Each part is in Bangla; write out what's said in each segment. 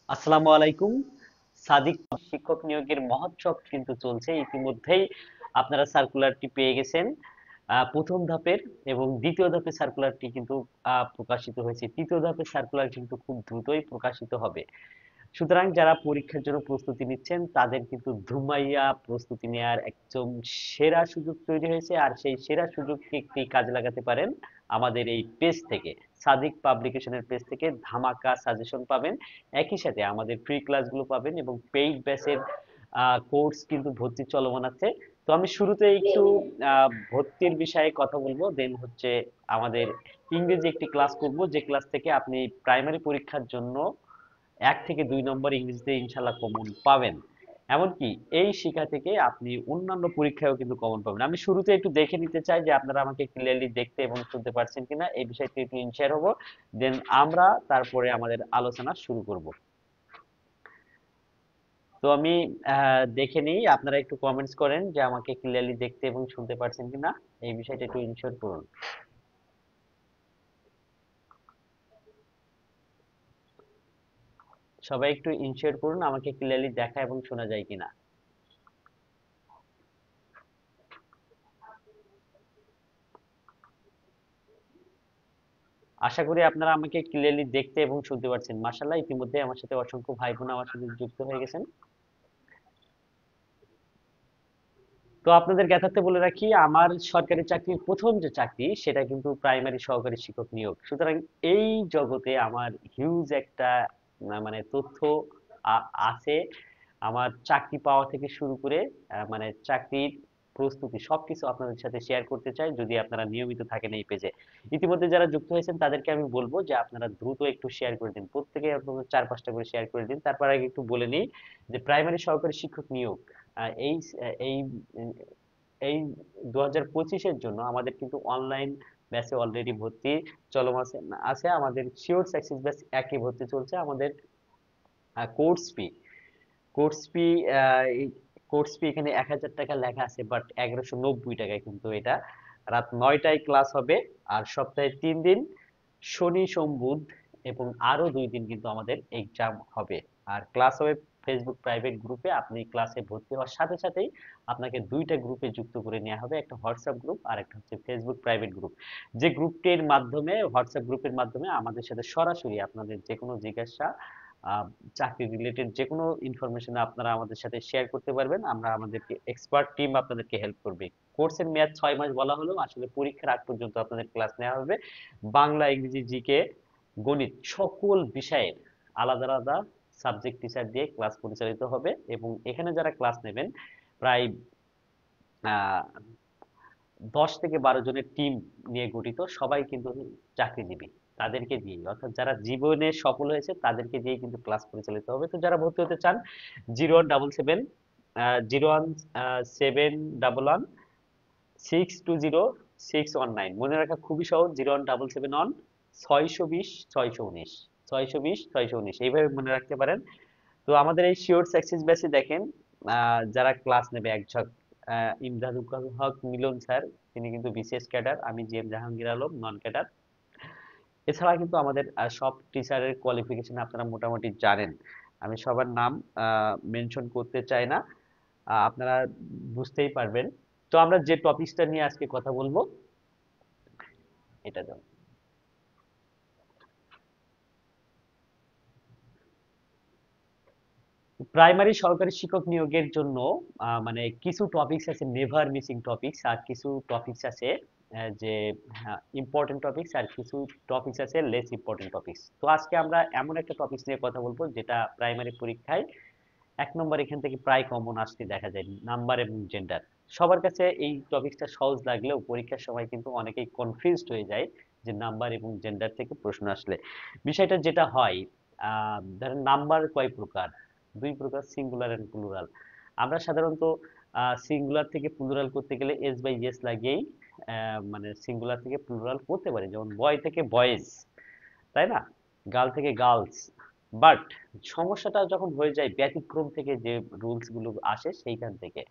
আসসালামু আলাইকুম। সাদিক শিক্ষক নিয়োগের মহোৎসব কিন্তু চলছে ইতিমধ্যেই। আপনারা সার্কুলারটি পেয়ে গেছেন প্রথম ধাপের, এবং দ্বিতীয় ধাপের সার্কুলারটি কিন্তু প্রকাশিত হয়েছে। তৃতীয় ধাপের সার্কুলার কিন্তু খুব দ্রুতই প্রকাশিত হবে। সুতরাং যারা পরীক্ষার জন্য প্রস্তুতি নিচ্ছেন তাদের কিন্তু ধুমাইয়া প্রস্তুতি নেওয়ার একদম সেরা সুযোগ তৈরি হয়েছে, আর সেই সেরা সুযোগকে একটি কাজে লাগাতে পারেন। আমাদের এই পেজ থেকে, সাদিক পাবলিকেশনের পেজ থেকে ধামাকা সাজেশন পাবেন। একই সাথে আমাদের ফ্রি ক্লাসগুলো পাবেন এবং পেইড ব্যাচের কোর্স কিন্তু ভর্তি চলমান আছে। তো আমি শুরুতে একটু ভর্তির বিষয়ে কথা বলবো, দেন হচ্ছে আমাদের ইংরেজি একটি ক্লাস করব, যে ক্লাস থেকে আপনি প্রাইমারি পরীক্ষার জন্য 1 থেকে 2 নম্বর ইংরেজিতে ইনশাল্লাহ কমন পাবেন। এমনকি এই শিক্ষা থেকে আপনি অন্যান্য পরীক্ষায়ও কিন্তু কমন পাবেন। আমি শুরুতে একটু দেখে নিতে চাই যে আপনারা আমাকে ক্লিয়ারলি দেখতে এবং শুনতে পারছেন কিনা, এই বিষয়টি একটু ইনশিয়ার হবো। দেন আমরা তারপরে আমাদের আলোচনা শুরু করব। তো আমি দেখে নিই, আপনারা একটু কমেন্টস করেন যে আমাকে ক্লিয়ারলি দেখতে এবং শুনতে পারছেন কিনা, এই বিষয়টা একটু ইনশিওর করুন। সবাই একটু ইনশিওর করুন আমাকে ক্লিয়ারলি দেখা এবং শোনা যায় কিনা। আশা করি আপনারা আমাকে ক্লিয়ারলি দেখতে এবং শুনতে পারছেন। মাশাআল্লাহ, ইতিমধ্যে আমার সাথে অসংখ্য ভাই বোন আমার সাথে যুক্ত হয়ে গেছেন। তো আপনাদের জ্ঞাতার্থে বলে রাখি, আমার সরকারি চাকরির প্রথম যে চাকরি সেটা কিন্তু প্রাইমারি সহকারী শিক্ষক নিয়োগ। সুতরাং এই জগতে আমার হিউজ একটা মানে তথ্য আছে। আমার চাকরি পাওয়া থেকে শুরু করে মানে চাকরির প্রস্তুতি সবকিছু আপনাদের সাথে শেয়ার করতে চাই, যদি আপনারা নিয়মিত থাকেন এই পেজে। ইতিমধ্যে যারা যুক্ত হয়েছেন তাদেরকে আমি বলবো যে আপনারা দ্রুত একটু শেয়ার করে দিন, প্রত্যেকে আপনাদের 4-5টা করে শেয়ার করে দিন। তারপর আগে একটু বলে নিই যে প্রাইমারি সহকারী শিক্ষক নিয়োগ এই এই এই 2025-এর জন্য আমাদের কিন্তু অনলাইন ব্যাচে অলরেডি ভর্তি চলমান আছে আছে আমাদের শিওর সাকসেস ব্যাচ একই ভর্তি চলছে। আমাদের course fee course fee course fee এখানে 1,000 টাকা লেখা আছে, বাট 1190 টাকায় কিন্তু এটা। রাত 9টায় ক্লাস হবে, আর সপ্তাহে 3 দিন, শনি সোম বুধ এবং আরো 2 দিন কিন্তু আমাদের এক্সাম হবে। আর ক্লাস হবে ফেসবুক প্রাইভেট গ্রুপে। আপনি ক্লাসে ভর্তি হওয়ার সাথে সাথেই আপনাকে দুইটা গ্রুপে যুক্ত করে নেওয়া হবে, একটা হোয়াটসঅ্যাপ গ্রুপ আর একটা হচ্ছে ফেসবুক প্রাইভেট গ্রুপ। যে গ্রুপটির মাধ্যমে, হোয়াটসঅ্যাপ গ্রুপের মাধ্যমে আমাদের সাথে সরাসরি আপনাদের যে কোনো জিজ্ঞাসা, আহ, চাকরি রিলেটেড যে কোনো ইনফরমেশন আপনারা আমাদের সাথে শেয়ার করতে পারবেন। আমরা আমাদেরকে এক্সপার্ট টিম আপনাদেরকে হেল্প করবে। কোর্সের মেয়াদ 6 মাস বলা হলেও আসলে পরীক্ষার আগ পর্যন্ত আপনাদের ক্লাস নেওয়া হবে। বাংলা, ইংরেজি, জিকে, গণিত সকল বিষয়ের আলাদা আলাদা সাবজেক্ট টিচার দিয়ে ক্লাস পরিচালিত হবে, এবং এখানে যারা ক্লাস নেবেন প্রায় আহ 10 থেকে 12 জনের টিম নিয়ে গঠিত, সবাই কিন্তু চাকরিজীবী। তাদেরকে দিয়ে, অর্থাৎ যারা জীবনে সফল হয়েছে তাদেরকে দিয়ে কিন্তু ক্লাস পরিচালিত হবে। তো যারা ভর্তি হতে চান, 0177 0171620 619, মনে রাখা খুবই সহজ। 01771620 619 এইভাবে মনে রাখতে পারেন। তো আমাদের এই শিওর সাকসেস ব্যাচে দেখেন, যারা ক্লাস নেবে এক ঝক, ইমদাদুল হক মিলন স্যার, তিনি কিন্তু বিসিএস ক্যাডার, আমি G M Jahangir Alam non cadre. এছাড়া কিন্তু আমাদের সব টিচারের কোয়ালিফিকেশন আপনারা মোটামুটি জানেন। আমি সবার নাম মেনশন করতে চাই না, আপনারা বুঝতেই পারবেন। তো আমরা যে টপিকসটা নিয়ে আজকে কথা বলবো, এটা দাও। প্রাইমারি সরকারি শিক্ষক নিয়োগের জন্য মানে কিছু টপিকস আছে নেভার মিসিং টপিকস, আর কিছু টপিকস আছে যে ইম্পর্টেন্ট টপিকস, আর কিছু টপিকস আছে লেস ইম্পর্টেন্ট টপিকস। তো আজকে আমরা এমন একটা টপিকস নিয়ে কথা বলবো যেটা প্রাইমারি পরীক্ষায় 1 নম্বর এখান থেকে প্রায় কমন আসতে দেখা যায়, নাম্বার এবং জেন্ডার। সবার কাছে এই টপিকসটা সহজ লাগলেও পরীক্ষার সময় কিন্তু অনেকেই কনফিউজড হয়ে যায় যে নাম্বার এবং জেন্ডার থেকে প্রশ্ন আসলে। বিষয়টা যেটা হয়, ধরেন নাম্বার কয় প্রকার? 2 প্রকার, সিঙ্গুলার এন্ড প্লুরাল। আমরা সাধারণত সিঙ্গুলার থেকে প্লুরাল করতে গেলে এস বাই এস লাগিয়েই মানে সিঙ্গুলার থেকে প্লুরাল করতে পারি, যেমন বয় থেকে বয়েজ, তাই না? গার্ল থেকে গার্লস। বাট সমস্যাটা যখন হয়ে যায় ব্যতিক্রম থেকে, যে রুলস গুলো আসে সেইখান থেকে।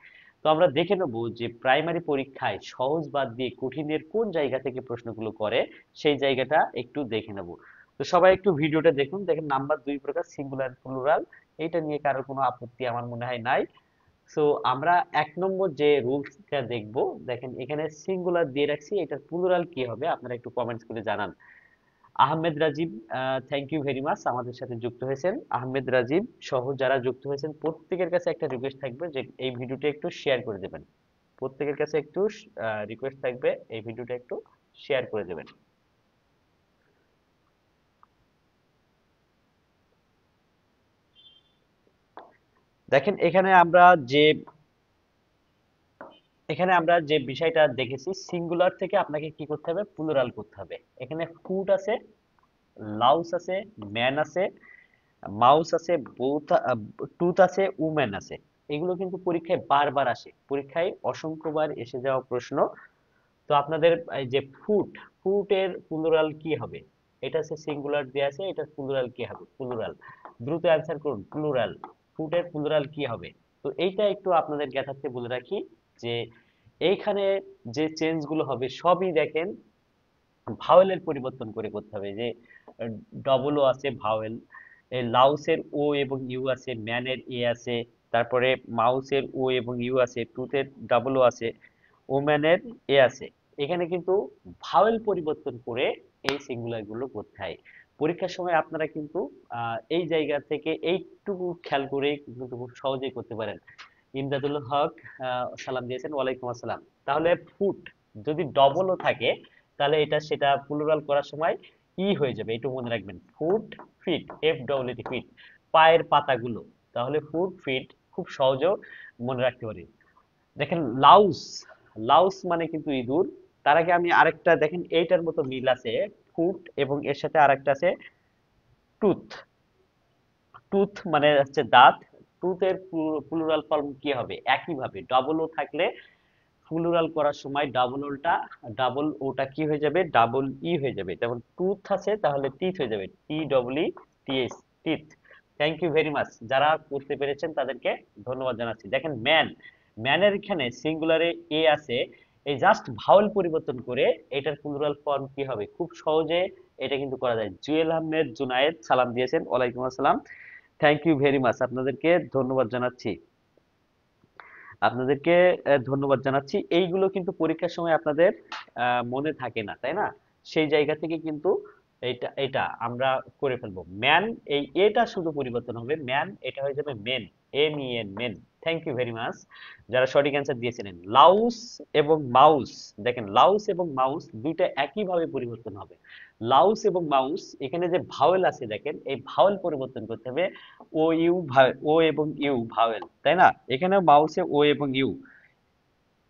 তো আমরা দেখে নেবো যে প্রাইমারি পরীক্ষায় সহজ বাদ দিয়ে কঠিনের কোন জায়গা থেকে প্রশ্নগুলো করে, সেই জায়গাটা একটু দেখে নেব। তো সবাই একটু ভিডিওটা দেখুন। দেখেন নাম্বার দুই প্রকার, সিঙ্গুলার প্লুরাল। এটা নিয়ে কারোর কোনো আপত্তি আমার মনে হয় নাই। সো আমরা এক নম্বর যে রুলসটা দেখব, দেখেন এখানে সিঙ্গুলার দিয়ে রাখছি, এটার প্লুরাল কি হবে আপনারা একটু কমেন্টস করে জানান। Ahmed Rajib, thank you very much আমাদের সাথে যুক্ত হয়েছেন। আহমেদ রাজীব সহ যারা যুক্ত হয়েছেন প্রত্যেকের কাছে একটা রিকোয়েস্ট থাকবে যে এই ভিডিওটা একটু শেয়ার করে দেবেন। প্রত্যেকের কাছে একটু রিকোয়েস্ট থাকবে, এই ভিডিওটা একটু শেয়ার করে দেবেন। দেখেন এখানে আমরা যে বিষয়টা দেখেছি, সিঙ্গুলার থেকে আপনাকে কি করতে হবে, প্লুরাল করতে হবে। এখানে ফুড আছে, লাউস আছে, ম্যান আছে, মাউস আছে, টুথ আছে, উম্যান আছে। এগুলো কিন্তু পরীক্ষায় বারবার আসে, পরীক্ষায় অসংখ্যবার এসে যাওয়া প্রশ্ন। তো আপনাদের এই যে ফুটের প্লুরাল কি হবে, এটা হচ্ছে সিঙ্গুলার দেয়া আছে, এটার প্লুরাল কি হবে, প্লুরাল। দ্রুত অ্যান্সার করুন, প্লুরাল। ফুটের প্লুরাল কি হবে? তো এইটা একটু আপনাদের জ্ঞাতার্থে বলে রাখি যে এইখানে যে চেঞ্জ গুলো হবে সবই দেখেন ভাওয়েলের পরিবর্তন করে করতে হবে। যে ডবল ও আছে ভাওয়েল, লাউসের ও এবং ইউ আছে, ম্যানের এ আছে, তারপরে মাউসের ও এবং ইউ আছে, টুথের ডাবল ও আছে, ওম্যানের এ আছে। এখানে কিন্তু ভাওয়েল পরিবর্তন করে এই সিঙ্গুলার গুলো করতে হয়। পরীক্ষার সময় আপনারা কিন্তু এই জায়গা থেকে এইটুকু খেয়াল করে কিন্তু খুব সহজেই করতে পারেন। ইমদাদুল হক সালাম দিয়েছেন, ওয়ালাইকুম আসসালাম। তাহলে ফুট যদি ডবল ও থাকে তাহলে এটা সেটা প্লুরাল করার সময় ই হয়ে যাবে, একটু মনে রাখবেন। Foot feet, F double T feet, পায়ের পাতাগুলো। তাহলে ফুট ফিট খুব সহজেও মনে রাখতে পারি। দেখেন লাউস, লাউস মানে কিন্তু ইঁদুর। তার আগে আমি আরেকটা দেখেন এইটার মতো মিল আছে, ফুট এবং এর সাথে আরেকটা আছে টুথ। টুথ মানে হচ্ছে দাঁত। টুথের প্লুরাল ফর্ম কি হবে, একই ভাবে ডবল ও থাকলে প্লুরাল করার সময় ডাবল ওটা কি হয়ে যাবে, ডাবল ই হয়ে যাবে। যেমন টুথ আছে তাহলে টিথ হয়ে যাবে, T double E T S, teeth. Thank you very much, যারা করতে পেরেছেন তাদেরকে ধন্যবাদ জানাচ্ছি। দেখেন ম্যানের এখানে সিঙ্গুলারে এ আছে, এই জাস্ট ভাওয়েল পরিবর্তন করে এটার প্লুরাল ফর্ম কি হবে, খুব সহজে এটা কিন্তু করা যায়। জুয়েল আহমেদ জুনায়েদ সালাম দিয়েছেন, ওয়ালাইকুম আসসালাম। থ্যাংক ইউ ভেরি মাচ, আপনাদেরকে ধন্যবাদ জানাচ্ছি। আপনাদেরকে ধন্যবাদ জানাচ্ছি। এইগুলো কিন্তু পরীক্ষার সময় আপনাদের মনে থাকে না, তাই না? সেই জায়গা থেকে কিন্তু এটা এটা আমরা করে ফেলবো। ম্যান, এই এটা শুধু পরিবর্তন হবে, ম্যান এটা হয়ে যাবে men, M E N, men. Thank you very much যারা সঠিক অ্যান্সার দিয়েছিলেন। লাউস এবং মাউস, দেখেন লাউস এবং মাউস দুইটা একইভাবে পরিবর্তন হবে। লাউস এবং মাউস, এখানে যে ভাওয়েল আছে দেখেন, এই ভাওয়েল পরিবর্তন করতে হবে। ও ইউ, ও এবং ইউ ভাওয়েল, তাই না? এখানে মাউসে ও এবং ইউ,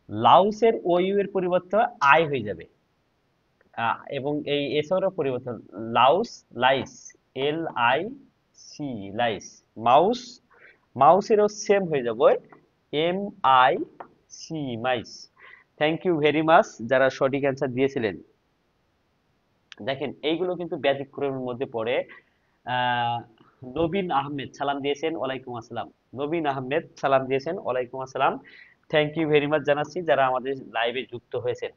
লাউসের ও ইউ এর পরিবর্তে আই হয়ে যাবে। এবং এই এসেরও পরিবর্তন, louse lice, L I C, lice. Mouse, মাউসেরও সেম হয়ে যাবে, M I C, mice. Thank you very much যারা সঠিক অ্যান্সার দিয়েছিলেন। দেখেন এইগুলো কিন্তু ব্যতিক্রমের মধ্যে পড়ে। আহ নবীন আহমেদ সালাম দিয়েছেন, ওয়ালাইকুম আসসালাম। নবীন আহমেদ সালাম দিয়েছেন, ওয়ালাইকুম আসসালাম। থ্যাংক ইউ ভেরি মাচ জানাচ্ছি যারা আমাদের লাইভে যুক্ত হয়েছেন।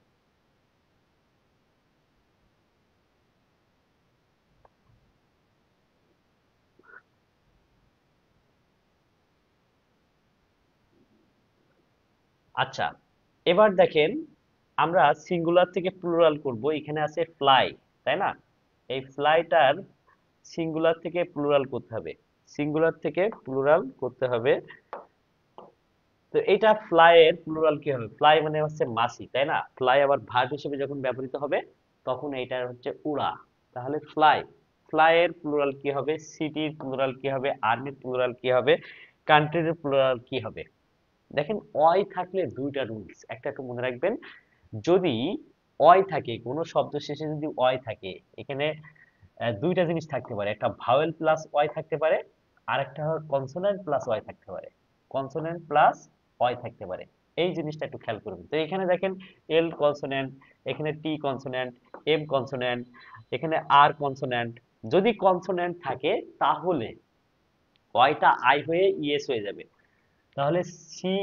আচ্ছা, এবার দেখেন আমরা সিঙ্গুলার থেকে প্লুরাল করব। এখানে আছে ফ্লাই, তাই না? এই ফ্লাইটার সিঙ্গুলার থেকে প্লুরাল করতে হবে, সিঙ্গুলার থেকে প্লুরাল করতে হবে। তো এটা ফ্লাই এর প্লুরাল কি হবে, ফ্লাই মানে হচ্ছে মাছি, তাই না? ফ্লাই আবার ভার্ব হিসেবে যখন ব্যবহৃত হবে তখন এটা হচ্ছে উড়া। তাহলে ফ্লাই, ফ্লাই এর প্লুরাল কি হবে, সিটির প্লুরাল কি হবে, আর্মির প্লুরাল কি হবে, কান্ট্রির প্লুরাল কি হবে? দেখেন অয় থাকলে দুইটা রুলস, একটা একটু মনে রাখবেন। যদি অয় থাকে, কোনো শব্দ শেষে যদি অয় থাকে, এখানে দুইটা জিনিস থাকতে পারে, একটা ভাওয়েল প্লাস ওয়াই থাকতে পারে, আর একটা কনসোনেন্ট প্লাস ওয়াই থাকতে পারে। কনসোনেন্ট প্লাস ওয়াই থাকতে পারে, এই জিনিসটা একটু খেয়াল করবেন। তো এখানে দেখেন এল কনসোনেন্ট, এখানে টি কনসোনেন্ট, এম কনসোনেন্ট, এখানে আর কনসোনেন্ট। যদি কনসোনেন্ট থাকে তাহলে ওয়াইটা আই হয়ে ইএস হয়ে যাবে। তাহলে সি,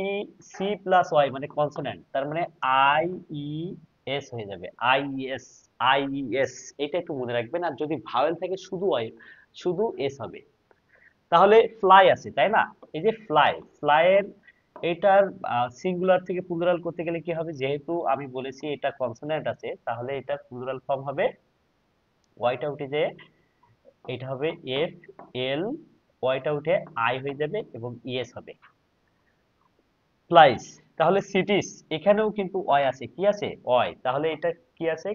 সি প্লাস ওয়াই মানে কনসোনেন্ট, তার মানে আই ই এস হয়ে যাবে, আই এস, আইইএস, এটা একটু মনে রাখবেন। আর যদি ভাওয়েল থাকে শুধু ওয়াই, শুধু এস হবে। তাহলে ফ্লাই আছে তাই না? এই যে ফ্লাই, ফ্লাইয়ের এটার সিঙ্গুলার থেকে প্লুরাল করতে গেলে কি হবে, যেহেতু আমি বলেছি এটা কনসোনেন্ট আছে, তাহলে এটা প্লুরাল ফর্ম হবে, ওয়াইটা উঠে যে এটা হবে এফ এল, ওয়াইটা উঠে আই হয়ে যাবে এবং ইএস হবে, ফ্লাইস। তাহলে সিটিস, এখানেও কিন্তু ওয়াই আছে, কি আছে ওয়াই, তাহলে এটা কি আছে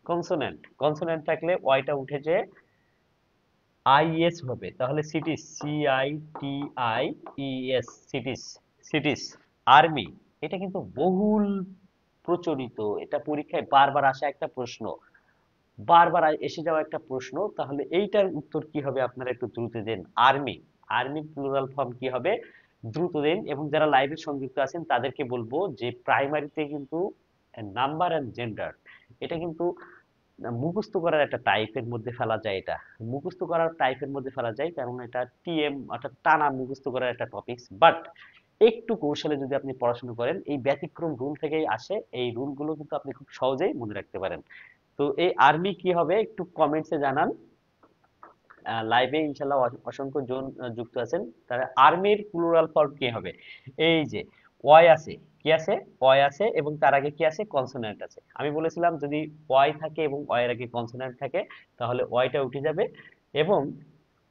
কনসোনেন্ট, কনসোনেন্ট থাকলে ওয়াইটা উঠে যে আইএস হবে, তাহলে cities, C I T I E S, cities, cities. Army, এটা কিন্তু বহুল প্রচলিত, এটা পরীক্ষায় বারবার আসা একটা প্রশ্ন, বারবার এসে যাওয়া একটা প্রশ্ন। তাহলে এইটার উত্তর কি হবে, আপনারা একটু দ্রুত দেন। আর্মি, আর্মির প্লুরাল ফর্ম কি হবে, দ্রুত দেন। এবং যারা লাইভে সংযুক্ত আছেন তাদেরকে বলবো যে প্রাইমারিতে কিন্তু নাম্বার এন্ড জেন্ডার, এটা কিন্তু মুখস্থ করার একটা টাইপের মধ্যে ফেলা যায়, এটা মুখস্থ করার টাইপের মধ্যে ফেলা যায়, কারণ এটা টিএম অর্থাৎ টানা মুখস্থ করার একটা টপিকস। বাট একটু কৌশলে যদি আপনি পড়াশোনা করেন, এই ব্যতিক্রম রুল থেকেই আসে, এই রুলগুলো কিন্তু আপনি খুব সহজেই মনে রাখতে পারেন। তো এই আর্মি কি হবে একটু কমেন্টসে জানান। লাইভে ইনশাল্লাহ অসংখ্য জন যুক্ত আছেন। তাহলে আর্মির প্লুরাল ফর্ম কি হবে, এই যে ওয়াই আছে, কি আছে ওয়াই আছে এবং তার আগে কি আছে কনসোনেন্ট আছে। আমি বলেছিলাম যদি ওয়াই থাকে এবং ওয়াই এর আগে কনসোনেন্ট থাকে তাহলে ওয়াইটা উঠে যাবে এবং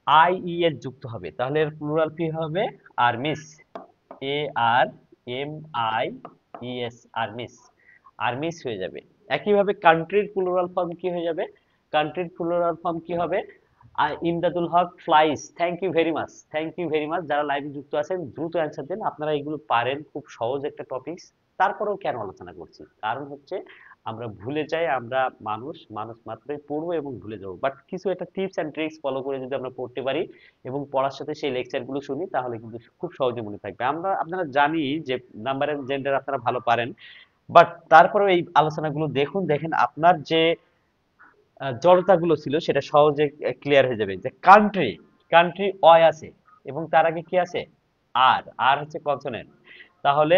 আই ই এস যুক্ত হবে, তাহলে এর প্লুরাল কি হবে armies, A R M I E S, armies, armies হয়ে যাবে। একইভাবে কান্ট্রির প্লুরাল ফর্ম কি হয়ে যাবে, কান্ট্রির প্লুরাল ফর্ম কি হবে, Imdadul Haque flies, thank you very much, thank you very much. যারা লাইভে যুক্ত আছেন দ্রুত অ্যান্সার দেন, আপনারা এগুলো পারেন, খুব সহজ একটা টপিকস। তারপরেও কেন আলোচনা করছি, কারণ হচ্ছে আমরা ভুলে যাই, আমরা মানুষ, মানুষ মাত্রই পড়বো এবং ভুলে যাবো, বাট কিছু একটা টিপস এন্ড ট্রিক্স ফলো করে যদি আমরা পড়তে পারি এবং পড়ার সাথে সেই লেকচারগুলো শুনি, তাহলে কিন্তু খুব সহজে মনে থাকবে। আমরা আপনারা জানি যে নাম্বার এন্ড জেন্ডার আপনারা ভালো পারেন, বাট তারপরেও এই আলোচনাগুলো দেখুন, দেখেন আপনার যে জড়তাগুলো ছিল সেটা সহজে ক্লিয়ার হয়ে যাবে। যে কান্ট্রি, কান্ট্রি ওয়াই আছে এবং তার আগে কি আছে আর, আর হচ্ছে কনসোনেন্ট, তাহলে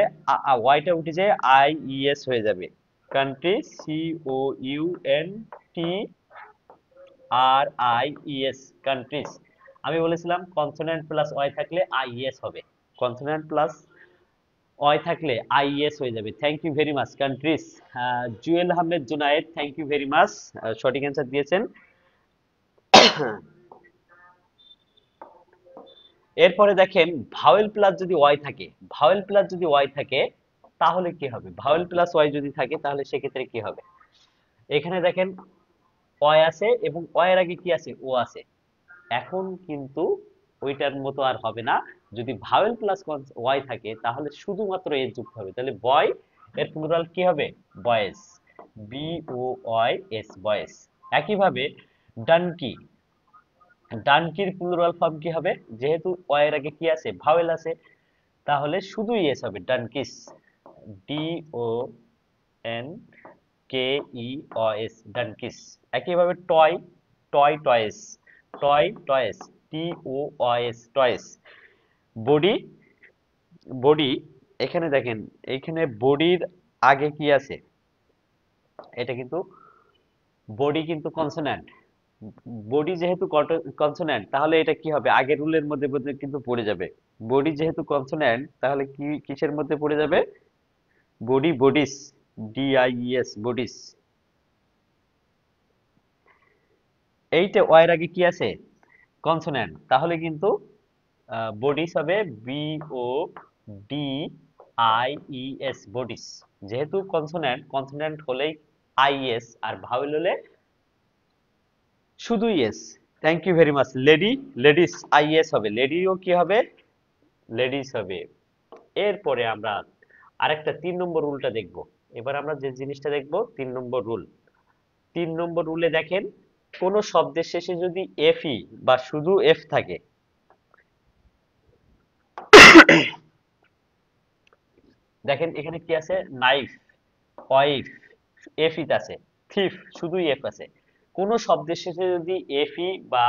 ওয়াইটা উঠে যায় আই ই এস হয়ে যাবে, country C O U N T R I E S, countries. আমি বলেছিলাম কনসোনেন্ট প্লাস ওয়াই থাকলে আই ই এস হবে, কনসোনেন্ট প্লাস ওয়াই থাকলে আইএস হয়ে যাবে। Thank you very much countries. Jewel Ahmed Junaid, thank you very much, সঠিক অ্যান্সার দিয়েছেন। এরপরে দেখেন ভাওয়েল প্লাস যদি ওয়াই থাকে, ভাওয়েল প্লাস যদি ওয়াই থাকে তাহলে কি হবে, ভাওয়েল প্লাস ওয়াই যদি থাকে তাহলে সেক্ষেত্রে কি হবে, এখানে দেখেন ওয়াই আছে এবং ওয়াই এর আগে কি আছে ও আছে, এখন কিন্তু ওইটার মতো আর হবে না। যদি ভাওয়েল প্লাস ওয়াই থাকে তাহলে শুধুমাত্র এস যুক্ত হবে, তাহলে বয় এর প্লুরাল কি হবে বয়েজ, বি ও ওয়াই এস, বয়েজ। একইভাবে ডানকি, ডানকির প্লুরাল ফর্ম কি হবে, যেহেতু ওয়াই এর আগে কি আছে ভাওয়েল আছে, তাহলে শুধু ইয়েস হবে donkeys, D O N K E O S, donkeys. একইভাবে toy, toy toys, toy toys, T O S, toys. Body, body, এখানে দেখেন এখানে বডির আগে কি আছে, এটা কিন্তু বডি কিন্তু কনসোন্যান্ট, বডি যেহেতু কনসোন্যান্ট তাহলে এটা কি হবে আগের রুলের মধ্যে মধ্যে কিন্তু পড়ে যাবে। বডি যেহেতু কনসোন্যান্ট তাহলে কি কিসের মধ্যে পড়ে যাবে, body, bodies, D I E S, bodies. এইটা ওয়াই এর আগে কি আছে কনসোন্যান্ট, তাহলে কিন্তু বডিস হবে B O D I E S, bodies. যেহেতু কনসোন্যান্ট, কনসোন্যান্ট হলেই আই এস আর ভাওয়েল হলে শুধু S. Thank you very much. Lady, ladies, IES হবে, লেডিও কি হবে লেডিস হবে। এরপরে আমরা আরেকটা 3 নম্বর রুলটা দেখব। এবার আমরা যে জিনিসটা দেখব 3 নম্বর রুল। 3 নম্বর রুলে দেখেন কোন শব্দের শেষে যদি এফ ই বা শুধু এফ থাকে, দেখেন এখানে কি আছে নাইফ, ওয়াইফ, এফ ই আছে, থিফ শুধুই এফ আছে। কোন শব্দের শেষে যদি এফ ই বা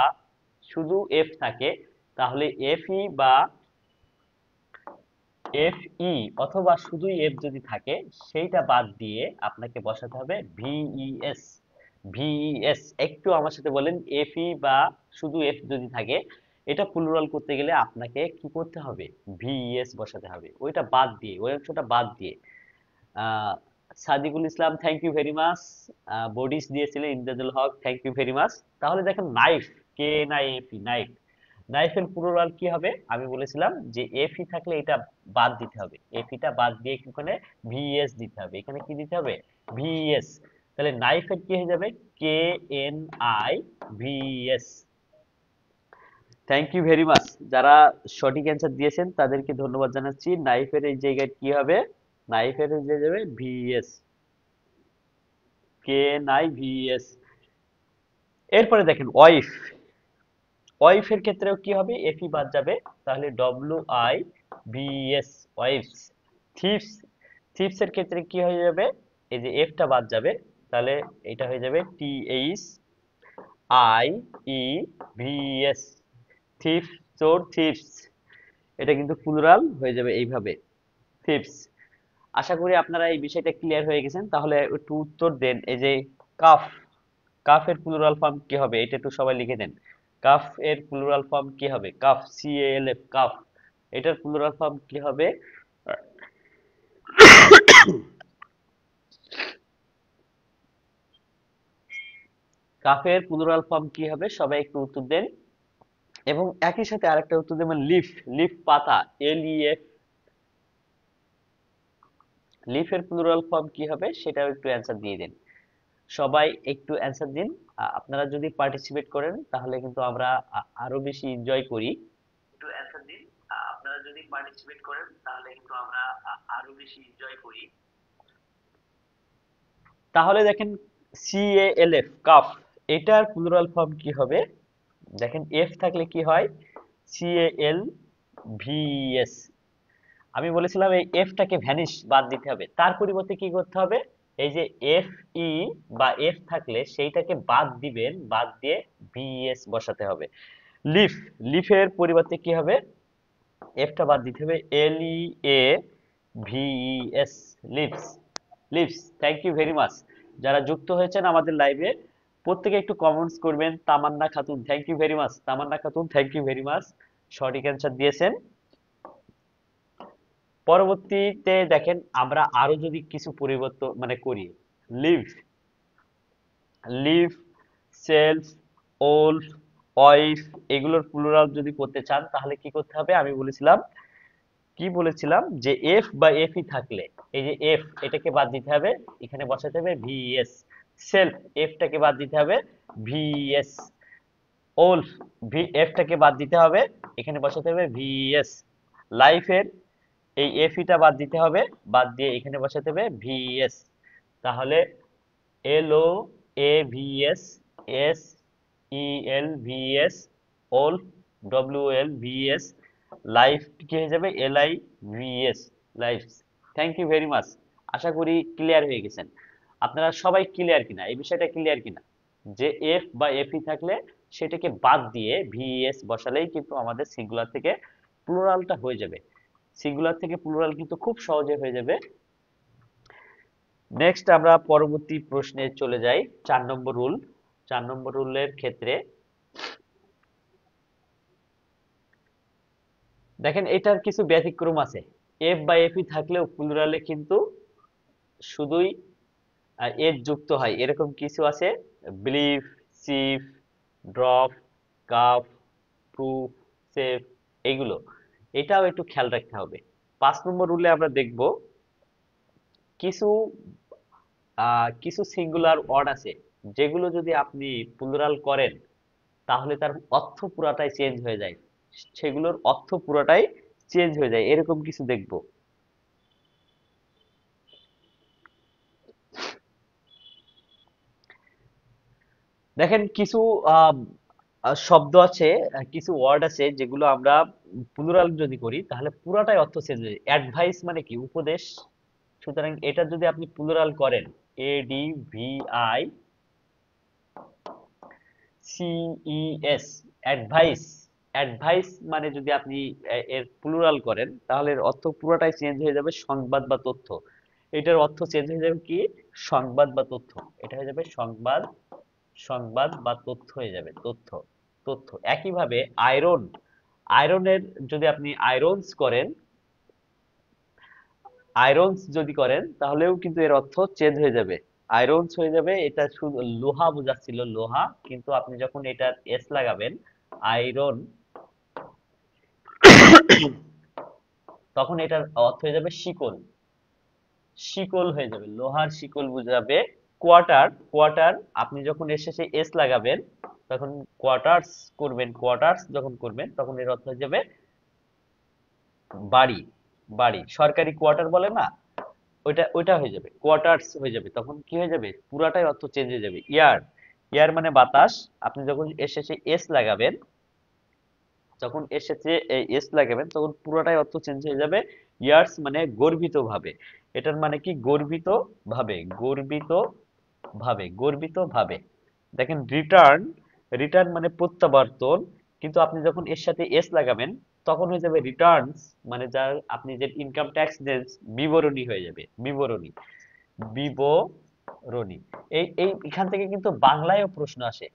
শুধু এফ থাকে তাহলে এফ ই বা এফ ই অথবা শুধুই এফ যদি থাকে সেইটা বাদ দিয়ে আপনাকে বসাতে হবে ভিইএস, ভিএস, একটু আমার সাথে বলেন, এফই বা শুধু এফ যদি থাকে, এটা প্লুরাল করতে গেলে আপনাকে কি করতে হবে? ভিএস বসাতে হবে, ওইটা বাদ দিয়ে, ওই অংশটা বাদ দিয়ে। আহ, Sadikul Islam, thank you very much. Bodies দিয়েছিলেন Imdadul Haque, thank you very much. তাহলে দেখেন নাইফ, কে নাই এফি, নাইফ। নাইফের প্লুরাল কি হবে? আমি বলেছিলাম যে এফি থাকলে এটা বাদ দিতে হবে, এফিটা বাদ দিয়ে ওখানে ভিএস দিতে হবে, এখানে কি দিতে হবে? ভিএস। তাহলে নাইফের কি হয়ে যাবে? K N I VS. Thank you very much. যারা সঠিক অ্যান্সার দিয়েছেন তাদেরকে ধন্যবাদ জানাচ্ছি। নাইফের এই জায়গায় কি হবে? নাইফের যে যাবে ভিএস, কে নাই ভিএস। এরপরে দেখেন ওয়াইফ, ওয়াইফের ক্ষেত্রেও কি হবে? এফই বাদ যাবে, তাহলে W I VS, wives. Thieves, thieves এর ক্ষেত্রে কি হয়ে যাবে? এই যে এফটা বাদ যাবে, তাহলে এটা হয়ে যাবে T H I E VS, thief, চোর, থিপস। এটা কিন্তু প্লুরাল হয়ে যাবে এইভাবে, থিপস। আশা করি আপনারা এই বিষয়টা ক্লিয়ার হয়ে গেছেন। তাহলে একটু উত্তর দেন। এই যে কাফ, কাফের প্লুরাল ফর্ম কি হবে? এটা একটু সবাই লিখে দেন। কাফ এর প্লুরাল ফর্ম কি হবে? কাফ, সি এ এল এফ, কাফ। এটার প্লুরাল ফর্ম কি হবে? কাফের প্লুরাল ফর্ম কি হবে? সবাই একটু উত্তর দেন। এবং একই সাথে আরেকটা উত্তর দেবেন, লিফ, লিফ পাতা, এল ই এফ। লিফের প্লুরাল ফর্ম কি হবে? সেটাও একটু অ্যান্সার দিয়ে দেন। সবাই একটু অ্যান্সার দিন। আপনারা যদি পার্টিসিপেট করেন তাহলে কিন্তু আমরা আরো বেশি এনজয় করি। একটু অ্যান্সার দিন। আপনারা যদি পার্টিসিপেট করেন তাহলে কিন্তু আমরা আরো বেশি এনজয় করি। তাহলে দেখেন সিএএলএফ, কাফ, এটার প্লুরাল ফর্ম কি হবে? দেখেন এফ থাকলে কি হয়? CAL VS. আমি বলেছিলাম এই এফটাকে ভ্যানিশ, বাদ দিতে হবে, তার পরিবর্তে কি করতে হবে? এই যে এফ ই বা এফ থাকলে সেইটাকে বাদ দিবেন, বাদ দিয়ে ভিএস বসাতে হবে। লিফ, লিফের পরিবর্তে কি হবে? এফটা বাদ দিতে হবে, L E A V S, leaves, leaves. Thank you very much. যারা যুক্ত হয়েছেন আমাদের লাইভে প্রত্যেকে একটু কমেন্টস করবেন। Tamanna Khatun, thank you very much. Tamanna Khatun, thank you very much, সঠিক অ্যান্সার দিয়েছেন। পরবর্তীতে দেখেন আমরা আরো যদি কিছু পরিবর্তন করি, leaf, leaf, self, wolf, wife, এগুলোর প্লুরাল যদি করতে চান তাহলে কি করতে হবে? আমি বলেছিলাম, কি বলেছিলাম যে এফ বা এফই থাকলে, এই যে এফ, এটাকে বাদ দিতে হবে, এখানে বসাতে হবে ভিএস। সেলফ, এফটাকে বাদ দিতে হবে, ভিএস। ওল্ড, ভি, এফটাকে বাদ দিতে হবে, এখানে বসাতে হবে ভিএস। লাইফের এই এফইটা বাদ দিতে হবে, বাদ দিয়ে এখানে বসাতে হবে ভিএস। তাহলে L O A V S, S E L V S, ওল ডব্লিউ এল ভিএস, লাইফ কি হয়ে যাবে? L I V S, life. Thank you very much. আশা করি ক্লিয়ার হয়ে গেছেন। আপনারা সবাই ক্লিয়ার কিনা, এই বিষয়টা ক্লিয়ার কিনা, যে এফ বা এফই থাকলে সেটাকে বাদ দিয়ে ভিএস বসালেই কিন্তু আমাদের সিঙ্গুলার থেকে প্লুরালটা হয়ে যাবে। সিঙ্গুলার থেকে প্লুরাল কিন্তু খুব সহজে হয়ে যাবে। নেক্সট আমরা পরবর্তী প্রশ্নে চলে যাই। 4 নম্বর রুল। 4 নম্বর রুলের ক্ষেত্রে দেখেন এটার কিছু ব্যতিক্রম আছে। এফ বা এফই থাকলেও প্লুরালে কিন্তু শুধুই এর যুক্ত হয়, এরকম কিছু আছে। Believe, sieve, drop, cup, proof, save, এইগুলো, এটাও একটু খেয়াল রাখতে হবে। 5 নম্বর রুলে আমরা দেখব কিছু কিছু সিঙ্গুলার ওয়ার্ড আছে যেগুলো যদি আপনি প্লুরাল করেন তাহলে তার অর্থ পুরাটাই চেঞ্জ হয়ে যায়, সেগুলোর অর্থ পুরাটাই চেঞ্জ হয়ে যায়, এরকম কিছু দেখব। দেখেন কিছু আহ, শব্দ আছে, কিছু ওয়ার্ড আছে যেগুলো আমরা প্লুরাল যদি করি তাহলে পুরাটাই অর্থ চেঞ্জ হয়ে যায়। অ্যাডভাইস মানে কি? উপদেশ। সুতরাং এটা যদি আপনি প্লুরাল করেন, A D V I CES, advice, advice মানে যদি আপনি এর প্লুরাল করেন তাহলে এর অর্থ পুরোটাই চেঞ্জ হয়ে যাবে, সংবাদ বা তথ্য। এটার অর্থ চেঞ্জ হয়ে যাবে কি? সংবাদ বা তথ্য। এটা হয়ে যাবে সংবাদ সংবাদ বা তথ্য হয়ে যাবে, তথ্য, তথ্য। একইভাবে আয়রন, আয়রনের যদি আপনি আয়রনস করেন, আয়রনস যদি করেন তাহলেও কিন্তু এর অর্থ চেঞ্জ হয়ে যাবে, আয়রনস হয়ে যাবে। এটা শুধু লোহা বোঝাচ্ছিল, লোহা, কিন্তু আপনি যখন এটা এস লাগাবেন, আয়রন, তখন এটার অর্থ হয়ে যাবে শিকল, শিকল হয়ে যাবে, লোহার শিকল বোঝাবে। কোয়ার্টার, কোয়ার্টার, আপনি যখন এর শেষে এস লাগাবেন তখন কোয়ার্টার্স করবেন, কোয়ার্টার্স যখন করবেন তখন এর অর্থ হয়ে যাবে বাড়ি, বাড়ি, সরকারি কোয়ার্টার বলে না, ওইটা ওইটা হয়ে যাবে, কোয়ার্টার্স হয়ে যাবে। তখন কি হয়ে যাবে, পুরাটাই অর্থ চেঞ্জ হয়ে যাবে। ইয়ার, ইয়ার মানে বাতাস, আপনি যখন এর শেষে এস লাগাবেন, যখন এর শেষে এস লাগাবেন তখন পুরোটাই অর্থ চেঞ্জ হয়ে যাবে। ইয়ার্স মানে গর্বিত ভাবে, এটার মানে কি গর্বিত ভাবে, গর্বিত ভাবে, গর্বিত ভাবে। দেখেন রিটার্ন, রিটার্ন মানে প্রত্যাবর্তন, কিন্তু আপনি যখন এর সাথে এস লাগাবেন তখন হয়ে যাবে রিটার্নস, মানে যার আপনি যে ইনকাম ট্যাক্স দেন, বিবরণী হয়ে যাবে, বিবরণী, বিবরণী। এই এই এখান থেকে কিন্তু বাংলায়ও প্রশ্ন আসে,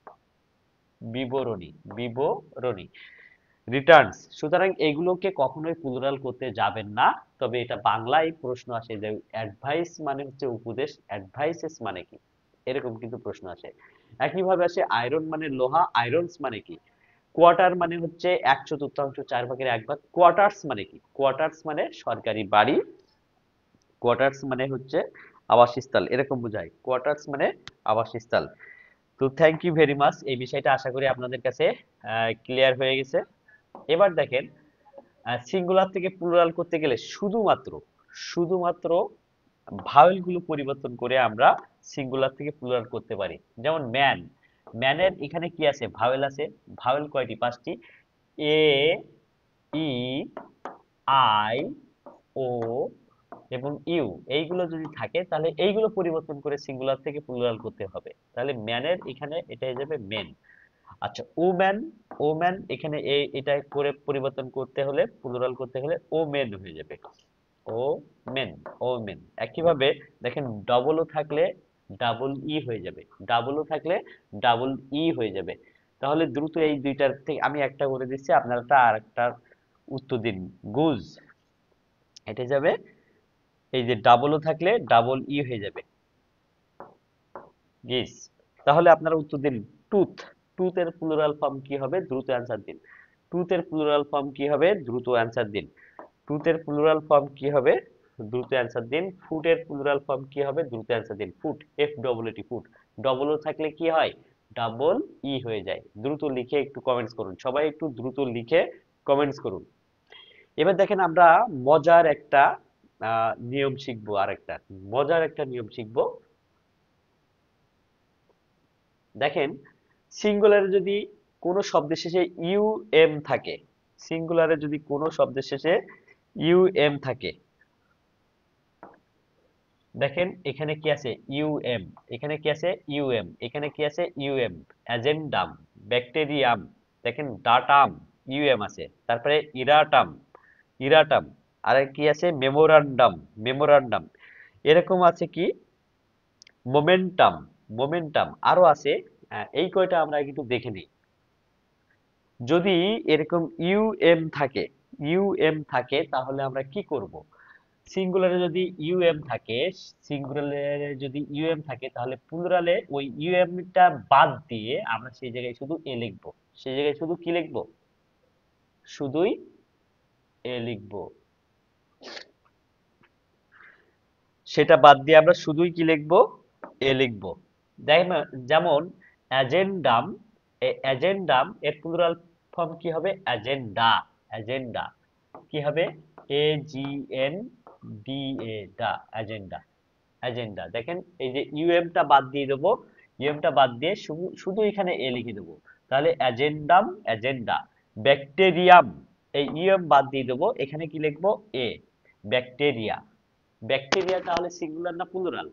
বিবরণী, বিবরণী, রিটার্নস। সুতরাং এগুলোকে কখনোই প্লুরাল করতে যাবেন না। তবে এটা বাংলায় প্রশ্ন আসে যে অ্যাডভাইস মানে হচ্ছে উপদেশ, অ্যাডভাইসেস মানে কি, এরকম কিন্তু প্রশ্ন আসে। একইভাবে আসে আয়রন মানে লোহা, আয়রনস মানে কি। কোয়ার্টার মানে হচ্ছে 1/4, 4/1 কোয়ার্টার্স মানে কি, কোয়ার্টার্স মানে সরকারি বাড়ি, কোয়ার্টার্স মানে হচ্ছে আবাসস্থল, এরকম বোঝায়, কোয়ার্টার্স মানে আবাসস্থল। তো থ্যাংক ইউ ভেরি মাচ, এই বিষয়টা আশা করি আপনাদের কাছে ক্লিয়ার হয়ে গেছে। এবার দেখেন সিঙ্গুলার থেকে প্লুরাল করতে গেলে শুধুমাত্র, শুধুমাত্র ভাওয়েল গুলো পরিবর্তন করে আমরা সিঙ্গুলার থেকে প্লুরাল করতে পারি। যেমন ম্যান, ম্যানের এখানে কি আছে, ভাওয়েল আছে। ভাওয়েল কয়টি, 5টি। এ, ই, আই, ও এবং ইউ, এইগুলো যদি থাকে তাহলে এইগুলো পরিবর্তন করে সিঙ্গুলার থেকে প্লুরাল করতে হবে। তাহলে ম্যানের এখানে এটা হয়ে যাবে মেন। আচ্ছা ওম্যান, ওম্যান এখানে এটা করে পরিবর্তন করতে হলে, প্লুরাল করতে হলে ও মেন হয়ে যাবে, ও মেন, ও মেন। একইভাবে দেখেন ডবলও থাকলে ডাবল ই হয়ে যাবে, ডাবলও থাকলে ডাবল ই হয়ে যাবে। তাহলে দ্রুত এই দুইটার থেকে আমি একটা করে দিচ্ছি, আপনারা আর একটা উত্তর দিন। গুজ, এটা যাবে, এই যে ডাবলও থাকলে ডাবল ই হয়ে যাবে, গিস। তাহলে আপনারা উত্তর দিন টুথ, টুথ এর প্লুরাল ফর্ম কি হবে, দ্রুত অ্যান্সার দিন। টুথ এর প্লুরাল ফর্ম কি হবে, দ্রুত অ্যান্সার দিন। টুথ এর প্লুরাল ফর্ম কি হবে, দ্রুত অ্যান্সার দিন। ফুট এর প্লুরাল ফর্ম কি হবে, দ্রুত অ্যান্সার দিন। ফুট, এফ ডবল এটি, ফুট। ডবল ও থাকলে কি হয়, ডাবল ই হয়ে যায়। দ্রুত লিখে একটু কমেন্টস করুন, সবাই একটু দ্রুত লিখে কমেন্টস করুন। এবার দেখেন আমরা মজার একটা নিয়ম শিখবো, আর একটা মজার একটা নিয়ম শিখবো। দেখেন সিঙ্গুলারে যদি কোনো শব্দের শেষে ইউ এম থাকে, সিঙ্গুলারে যদি কোনো শব্দের শেষে ইউ এম থাকে, দেখেন এখানে কি আছে ইউএম, এখানে কি আছে ইউএম, এখানে কি আছে ইউএম। অ্যাজেন্ডাম, ব্যাকটেরিয়াম, দেখেন ডাটাম, ইউএম আছে। তারপরে ইরাটাম, ইরাটাম, আর কি আছে মেমোরান্ডাম, মেমোরান্ডাম। এরকম আছে কি মোমেন্টাম, মোমেন্টাম, আরো আছে। এই কয়টা আমরা কিন্তু দেখে নিই। যদি এরকম ইউএম থাকে, ইউএম থাকে তাহলে আমরা কি করব। সিঙ্গুলারে যদি ইউএম থাকে, সিঙ্গুলারে যদি ইউএম থাকে তাহলে প্লুরালে ওই ইউএম টা বাদ দিয়ে আমরা সেই জায়গায় শুধু এ লিখবো, সেই জায়গায় শুধু কি লিখবো, শুধুই এ লিখবো। সেটা বাদ দিয়ে আমরা শুধুই কি লিখবো, এ লিখবো। দেখেন না, যেমন অ্যাজেন্ডাম, অ্যাজেন্ডাম এর প্লুরাল ফর্ম কি হবে, অ্যাজেন্ডা, অ্যাজেন্ডা কি হবে, এ জি এন ডি এ, ডা, অ্যাজেন্ডা, অ্যাজেন্ডা। দেখেন এই যে ইউএম টা বাদ দিয়ে দেবো, ইউএম টা বাদ দিয়ে শুধু শুধু এখানে এ লিখে দেবো। তাহলে অ্যাজেন্ডাম, অ্যাজেন্ডা। ব্যাকটেরিয়াম, এই ইউএম বাদ দিয়ে দেবো, এখানে কি লিখবো, এ, ব্যাকটেরিয়া। ব্যাকটেরিয়া তাহলে সিঙ্গুলার না প্লুরাল,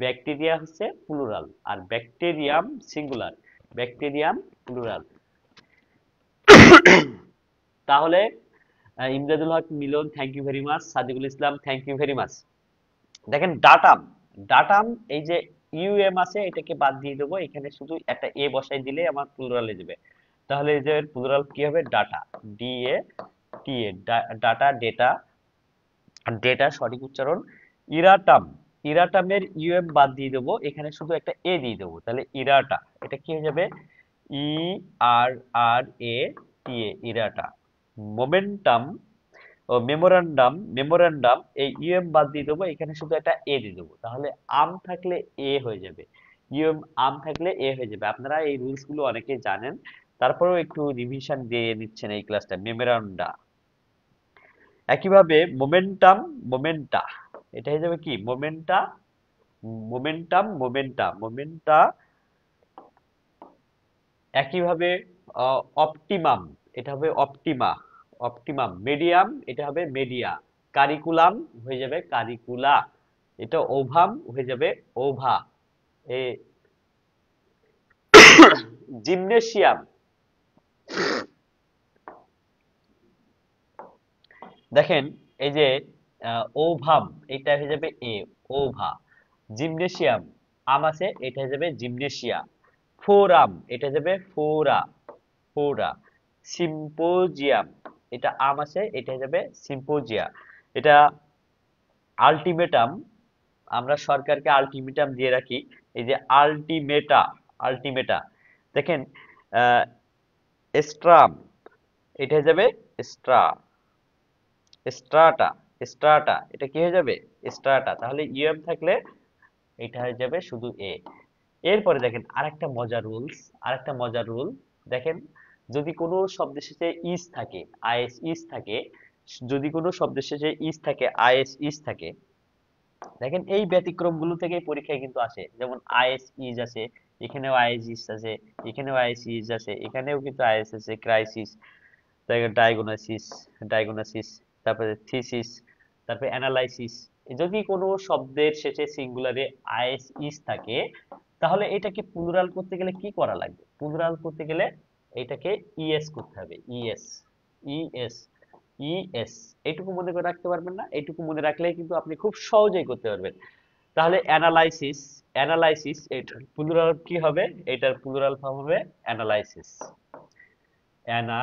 ব্যাকটেরিয়া হচ্ছে প্লুরাল আর ব্যাকটেরিয়াম সিঙ্গুলার, ব্যাকটেরিয়াম প্লুরাল। তাহলে Imdadul Haque Milon thank you very much, Sadikul Islam thank you very much. দেখেন ডাটাম, ডাটাম এই যে ইউএম আছে, এটাকে বাদ দিয়ে দেবো, এখানে শুধু একটা এ বসাই দিলে আমার প্লুরালে যাবে। তাহলে এই যে প্লুরাল কি হবে, data, D A T A, data, data, data সঠিক উচ্চারণ। ইরাটাম, ইরাটামের ইউএম বাদ দিয়ে দেবো, এখানে শুধু একটা এ দিয়ে দেবো, তাহলে ইরাটা, এটা কি হয়ে যাবে, ই আর আর এ টি এ, ইরাটা। মোমেন্টাম ও মেমোরান্ডাম, মেমোরান্ডাম, এই ইউএম বাদ দিয়ে দেবো, এখানে শুধু একটা এ দিয়ে দেবো, তাহলে আম থাকলে এ হয়ে যাবে, ইউএম আম থাকলে এ হয়ে যাবে। আপনারা এই রুলস গুলো অনেকেই জানেন, তারপরেও একটু রিভিশন দিয়ে নিচ্ছেন এই ক্লাসটা। মেমোরান্ডা, একইভাবে মোমেন্টাম, মোমেন্টা, এটা হয়ে যাবে কি, মোমেন্টা, মোমেন্টাম, মোমেন্টা, মোমেন্টা। একইভাবে অপটিমাম, এটা হবে অপটিমা, অপটিমাম। মিডিয়াম, এটা হবে মেডিয়া। কারিকুলাম হয়ে যাবে কারিকুলা। এটা ওভাম হয়ে যাবে ওভা। এ জিমনেশিয়াম, দেখেন এই যে ওভাম, এটা হয়ে যাবে এ, ওভা। জিমনেশিয়াম, আম আছে, এটা হয়ে যাবে জিমনেশিয়া। ফোরাম, এটা যাবে ফোরা, ফোরা। সিম্পোজিয়াম, এটা আম আছে, এটা হয়ে যাবে সিম্পোজিয়া। এটা আলটিমেটাম, আমরা সরকারকে আলটিমেটাম দিয়ে রাখি, এই যে আলটিমেটা, আলটিমেটা। দেখেন স্ট্রাম, এটা হয়ে যাবে স্ট্রা, স্ট্রাটা, স্ট্রাটা, এটা কি হয়ে যাবে, স্ট্রাটা। তাহলে ইউএম থাকলে এটা হয়ে যাবে শুধু এ। এরপরে দেখেন আরেকটা মজার রুলস, আরেকটা মজার রুল। দেখেন যদি কোনো শব্দের শেষে ইস থাকে, আইএস ইস থাকে, যদি কোনো শব্দের শেষে ইস থাকে, আইএস ইস থাকে, দেখেন এই ব্যতিক্রম গুলো থেকে পরীক্ষায় কিন্তু আসে। যেমন আইএস ইজ আছে, এখানেও আইএস ইজ আছে, এখানেও আইএস ইজ আছে, এখানেও কিন্তু আইএস আছে। ক্রাইসিস, ডায়াগনোসিস, ডায়াগনোসিস, তারপরে থিসিস, তারপরে অ্যানালাইসিস। যদি কোনো শব্দের শেষে সিঙ্গুলারে আইএস ইস থাকে, তাহলে এটাকে প্লুরাল করতে গেলে কি করা লাগবে, প্লুরাল করতে গেলে এটাকে ইএস করতে হবে, ইএস, ইএস, ইএস। এইটুকু মনে করে রাখতে পারবেন না, এইটুকু মনে রাখলেই কিন্তু আপনি খুব সহজেই করতে পারবেন। তাহলে অ্যানালাইসিস, অ্যানালাইসিস এটার প্লুরাল কি হবে, এটার প্লুরাল ফর্ম হবে analysis, ana,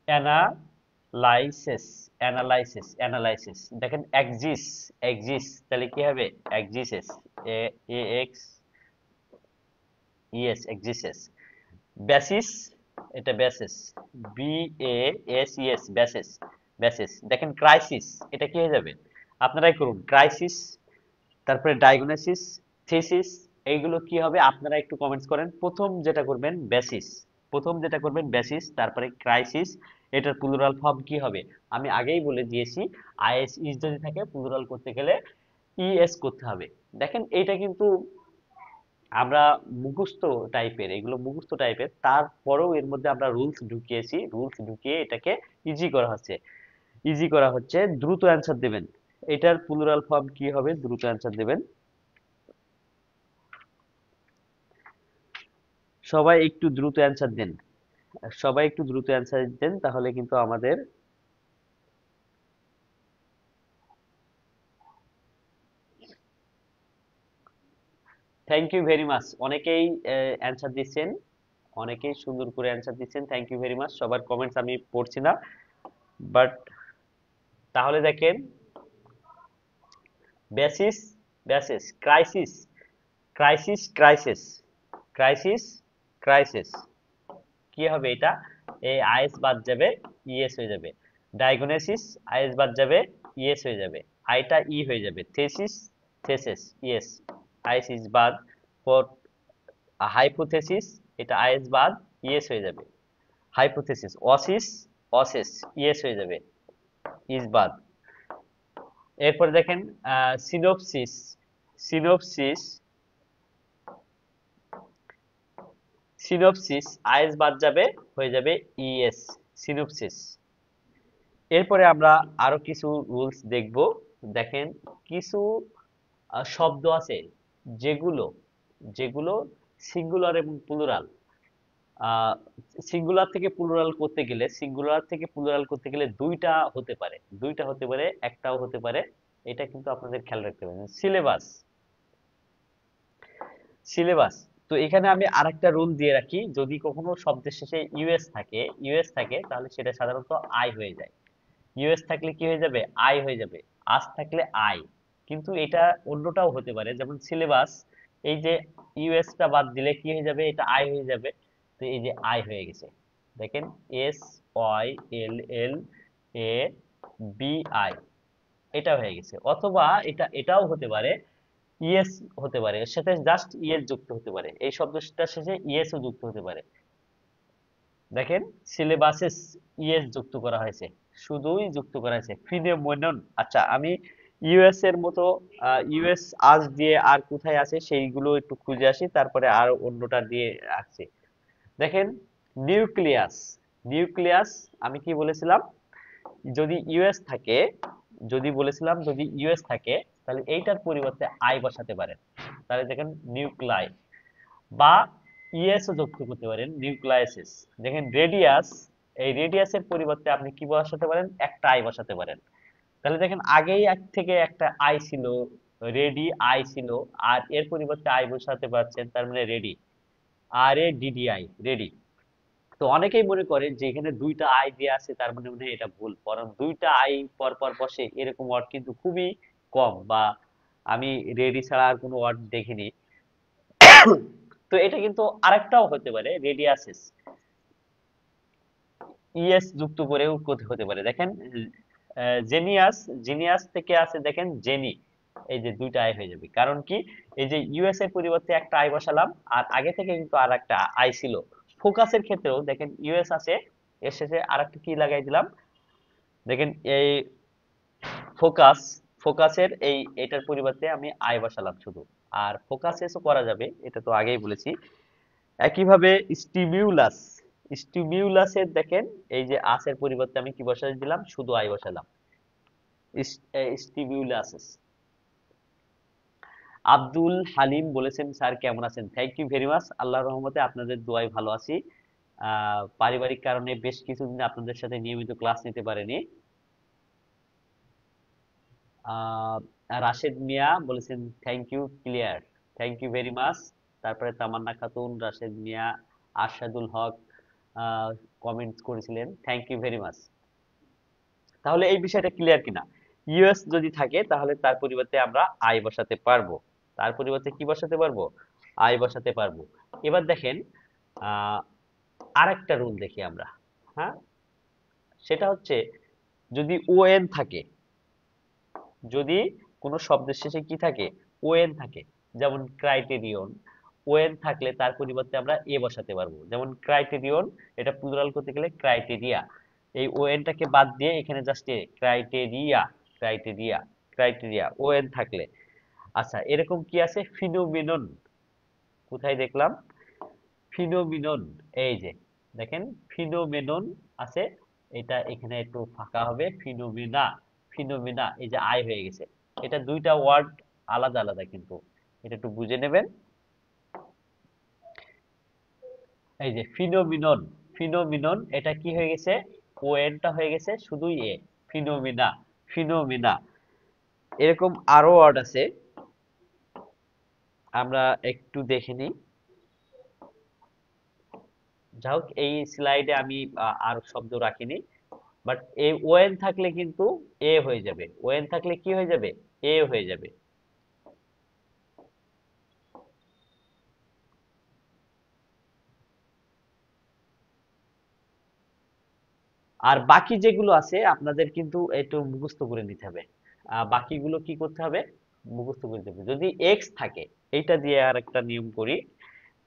analysis, analysis, analysis. দেখেন এক্সিস, এক্সিস, তাহলে কি হবে, axes, A, A X ES, axes. Basis, এটা basis, B A S ES, basis, basis. দেখেন ক্রাইসিস, এটা কি হয়ে যাবে, আপনারাই করুন, ক্রাইসিস। তারপরে ডায়াগনোসিস, থিসিস, এইগুলো কি হবে আপনারা একটু কমেন্টস করেন। প্রথম যেটা করবেন বেসিস, প্রথম যেটা করবেন বেসিস, তারপরে ক্রাইসিস। এটার প্লুরাল ফর্ম কি হবে, আমি আগেই বলে দিয়েছি, আইএস ইস যদি থাকে প্লুরাল করতে গেলে ইএস করতে হবে। দেখেন এইটা কিন্তু আমরা মুখস্থ টাইপের, এগুলো মুখস্থ টাইপের, তারপরেও এর মধ্যে আমরা রুলস ঢুকিয়েছি, রুলস ঢুকিয়ে এটাকে ইজি করা হচ্ছে, ইজি করা হচ্ছে। দ্রুত অ্যান্সার দেবেন, এটার প্লুরাল ফর্ম কি হবে, দ্রুত অ্যান্সার দেবেন। সবাই একটু দ্রুত অ্যান্সার দেন, সবাই একটু দ্রুত অ্যান্সার দেন, তাহলে কিন্তু আমাদের। থ্যাংক ইউ ভেরি মাচ, অনেকেই অ্যান্সার দিচ্ছেন, অনেকেই সুন্দর করে অ্যান্সার দিচ্ছেন, থ্যাংক ইউ ভেরি মাচ। সবার কমেন্টস আমি পড়ছি না, বাট তাহলে দেখেন basis, basis, crisis, crisis, crisis, crisis, crisis, কি হবে এটা, এই আইএস বাদ যাবে, ইএস হয়ে যাবে। ডায়াগনোসিস, আইএস বাদ যাবে, ইএস হয়ে যাবে, আইটা ই হয়ে যাবে। Thesis, thesis, ES, IS is বাদ। ফর হাইপোথেসিস, এটা আইএস বাদ, ইএস হয়ে যাবে, হাইপোথেসিস। অসিস, অসিস, ইএস হয়ে যাবে, ইজ বাদ। এরপর দেখেন সিনোপসিস, সিনোপসিস, সিনোপসিস, আইএস বাদ যাবে, হয়ে যাবে ইএস, সিনোপসিস। এরপরে আমরা আরো কিছু রুলস দেখব। দেখেন কিছু শব্দ আছে যেগুলো, যেগুলো সিঙ্গুলার এবং প্লুরাল, সিঙ্গুলার থেকে প্লুরাল করতে গেলে, সিঙ্গুলার থেকে প্লুরাল করতে গেলে দুইটা হতে পারে, দুইটা হতে পারে, একটাও হতে পারে, এটা কিন্তু আপনাদের খেয়াল রাখতে হবে। Syllabus, syllabus. তো এখানে আমি আরেকটা রুল দিয়ে রাখি, যদি কখনো শব্দের শেষে ইউএস থাকে তাহলে সেটা সাধারণত আই হয়ে যায়। ইউএস থাকলে কি হয়ে যাবে? আই হয়ে যাবে। আস থাকলে আই। কিন্তু এটা অন্যটাও হতে পারে, যেমন সিলেবাস, এই যে ইউএসটা বাদ দিলে কি হয়ে যাবে? এটা আই হয়ে যাবে। তো এই যে আই হয়ে গেছে, দেখেন, S Y L L A B I, এটা হয়ে গেছে। অথবা এটাও হতে পারে, ইএস হতে পারে, এর সাথে জাস্ট ইএস যুক্ত হতে পারে, এই শব্দটার শেষে ইএস ও যুক্ত হতে পারে। দেখেন, সিলেবাসে ইএস যুক্ত করা হয়েছে, শুধুই যুক্ত করা হয়েছে। ফিনোমেনন, আচ্ছা আমি ইউএস এর মতো ইউএস আজ দিয়ে আর কোথায় আছে সেইগুলো একটু খুঁজে আসি, তারপরে আর অন্যটা দিয়ে রাখছি। দেখেন, নিউক্লিয়াস, নিউক্লিয়াস, আমি কি বলেছিলাম? যদি ইউএস থাকে, যদি ইউএস থাকে তাহলে এইটার পরিবর্তে আই বসাতে পারেন, তাহলে দেখেন নিউক্লাই, বা ইএস ও যুক্ত করতে পারেন, নিউক্লাইসিস। দেখেন রেডিয়াস, এই রেডিয়াসের পরিবর্তে আপনি কি বসাতে পারেন? একটা আই বসাতে পারেন। তাহলে দেখেন আগেই এক থেকে একটা আই ছিল, রেডি আই ছিল, আর এর পরিবর্তে আই বসাতে পারছেন, তার মানে রেডি, আর এ ডিডিআই, রেডি। তো অনেকেই মনে করে যে এখানে দুইটা আই দিয়ে আছে, তার মানে মনে হয় এটা ভুল, বরং দুইটা আই পর পর বসে এরকম ওয়ার্ড কিন্তু খুবই কম, বা আমি রেডি ছাড়া আর কোনো ওয়ার্ড দেখিনি। তো এটা কিন্তু আরেকটাও হতে পারে, রেডিয়াসিস, ইএস যুক্ত করেও হতে পারে। দেখেন জেনিয়াস, জিনিয়াস থেকে আছে দেখেন জেনি, এই যে দুইটা আই হয়ে যাবে। কারণ কি? এই যে ইউএস এর পরিবর্তে একটা আই বসালাম, আর আগে থেকে কিন্তু আর একটা আই ছিল। ফোকাসের ক্ষেত্রেও দেখেন ইউএস আছে, এর শেষে আর একটা কি লাগাই দিলাম, দেখেন এই ফোকাস, ফোকাসের এই এটার পরিবর্তে আমি আই বসালাম শুধু। আর ফোকাসেসও করা যাবে, এটা তো আগেই বলেছি। একইভাবে স্টিমিউলাস, স্টিমিউলাসের দেখেন এই যে আসের পরিবর্তে আমি কি বসাই দিলাম? শুধু আই বসালাম, স্টিমিউলাস। আব্দুল হালিম বলেছেন, স্যার কেমন আছেন? থ্যাংক ইউ ভেরি মাচ, আল্লাহর রহমতে আপনাদের দোয়ায় ভালো আছি। পারিবারিক কারণে বেশ কিছুদিন আপনাদের সাথে নিয়মিত ক্লাস নিতে পারিনি। আহ, রাশেদ মিয়া বলেছেন thank you, clear, thank you very much. তারপরে তামান্না খাতুন, রাশেদ মিয়া, আরশাদুল হক কমেন্ট করেছিলেন, থ্যাংক ইউ ভেরি মাচ। তাহলে এই বিষয়টা ক্লিয়ার কিনা? ইউএস যদি থাকে তাহলে তার পরিবর্তে আমরা আই বসাতে পারবো, তার পরিবর্তে কি বসাতে পারবো? আই বসাতে পারবো। এবার দেখেন, আহ আরেকটা রুল দেখি আমরা। হ্যাঁ, সেটা হচ্ছে, যদি ওএন থাকে, যদি কোনো শব্দের শেষে কি থাকে? ওএন থাকে, যেমন ক্রাইটেরিয়ন, ওএন থাকলে তার পরিবর্তে আমরা এ বসাতে পারবো। যেমন ক্রাইটেরিয়ন, এটা প্লুরাল করতে গেলে ক্রাইটেরিয়া, এই ওএনটাকে বাদ দিয়ে এখানে just a, criteria, criteria, criteria, ওএন থাকলে। আচ্ছা, এরকম কি আছে? ফিনোমিনন, কোথায় দেখলাম? ফিনোমিনন, এই যে দেখেন ফিনোমেনন আছে, এটা এখানে একটু ফাঁকা হবে, ফিনোমিনা, ফিনোমিনা, এই যে আই হয়ে গেছে। এটা দুইটা ওয়ার্ড আলাদা আলাদা, কিন্তু এটা একটু বুঝে নেবেন। এই যে ফিনোমিনন, ফিনোমিনন, এটা কি হয়ে গেছে? ও এনটা হয়ে গেছে শুধুই এ, ফিনোমিনা, ফিনোমিনা। এরকম আরো ওয়ার্ড আছে, আমরা একটু দেখে নিই। যাই হোক, এই স্লাইডে আমি আর শব্দ রাখিনি, বাট এই ওএন থাকলে কিন্তু এ হয়ে যাবে, ওএন থাকলে কি হয়ে যাবে? এ হয়ে যাবে। আর বাকি যেগুলো আছে আপনাদের কিন্তু একটু মুখস্থ করে নিতে হবে। বাকিগুলো কি করতে হবে? মুখস্থ করে নিতে হবে। যদি এক্স থাকে, এইটা দিয়ে আর একটা নিয়ম করি।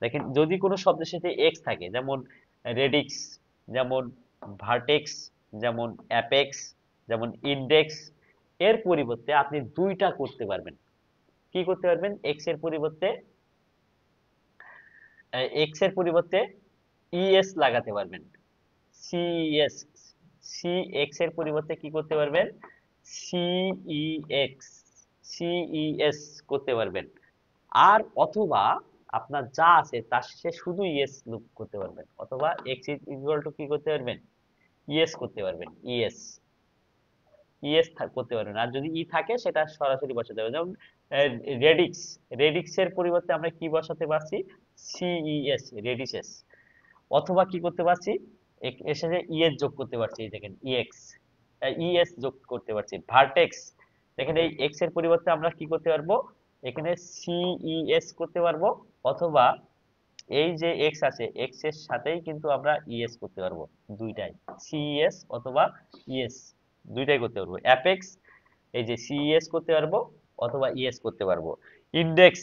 দেখেন, যদি কোনো শব্দের সাথে এক্স থাকে, যেমন রেডিক্স, যেমন ভার্টেক্স, যেমন অ্যাপেক্স, যেমন ইন্ডেক্স, এর পরিবর্তে আপনি দুইটা করতে পারবেন। কি করতে পারবেন? এক্স এর পরিবর্তে ইএস লাগাতে পারবেন, সিএস, সি এক্স এর পরিবর্তে কি করতে পারবেন? সিইএক্স, সিইএস করতে পারবেন। আর অথবা আপনার যা আছে তার শেষে শুধু ইএস লুপ করতে পারবেন, অথবা এক্স ইজ ইকুয়াল টু কি করতে পারবেন? ইএস করতে পারবেন, ইএস। ইএস করতে পারবেন, আর যদি ই থাকে সেটা সরাসরি বসাতে হবে। যেমন রেডিক্স, রেডিক্সের পরিবর্তে আমরা কি বসাতে পারছি, সিইএস, রেডিসেস। অথবা কি করতে পারছি, এর সাথে ইএস যোগ করতে পারছি, এই দেখেন ইএক্স, ইএস যোগ করতে পারছি। ভার্টেক্স, দেখেন এই এক্স এর পরিবর্তে আমরা কি করতে পারবো, এখানে সিইএস করতে পারবো। অথবা এই যে এক্স আছে, এক্স এর সাথেই কিন্তু আমরা ইএস করতে পারবো, দুইটাই, সিইএস অথবা ইএস, দুইটাই করতে পারবো। অ্যাপেক্স, এই যে সিইএস করতে পারবো অথবা ইএস করতে পারবো। ইন্ডেক্স,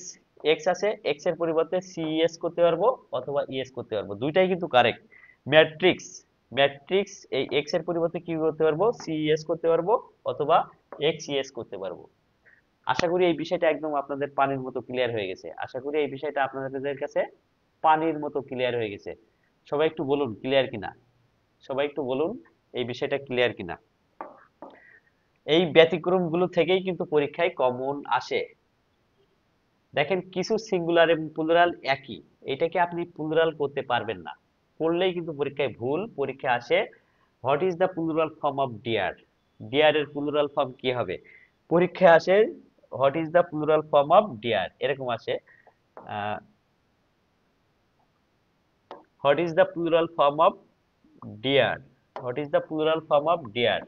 এক্স আছে, এক্স এর পরিবর্তে সিইএস করতে পারবো অথবা ইএস করতে পারবো, দুইটাই কিন্তু কারেক্ট। ম্যাট্রিক্স, ম্যাট্রিক্স এই এক্স এর পরিবর্তে কি করতে পারবো, সিইএস করতে পারবো অথবা এক্সইএস করতে পারবো। আশা করি এই বিষয়টা একদম আপনাদের পানির মতো ক্লিয়ার হয়ে গেছে। আশা করি এই বিষয়টা আপনাদের কাছে পানির মতো ক্লিয়ার হয়ে গেছে। সবাই একটু বলুন ক্লিয়ার কিনা, সবাই একটু বলুন এই বিষয়টা ক্লিয়ার কিনা। এই ব্যতিক্রমগুলো থেকেই কিন্তু পরীক্ষায় কমন আসে। দেখেন কিছু সিঙ্গুলার এবং প্লুরাল একই, এটাকে আপনি প্লুরাল করতে পারবেন না, করলেই কিন্তু পরীক্ষায় ভুল পরীক্ষা আসে। What is the plural form of dear, dear এর প্লুরাল ফর্ম কি হবে, পরীক্ষায় আসে what is the plural form of dear, এরকম আসে। What is the plural form of dear, what is the plural form of dear.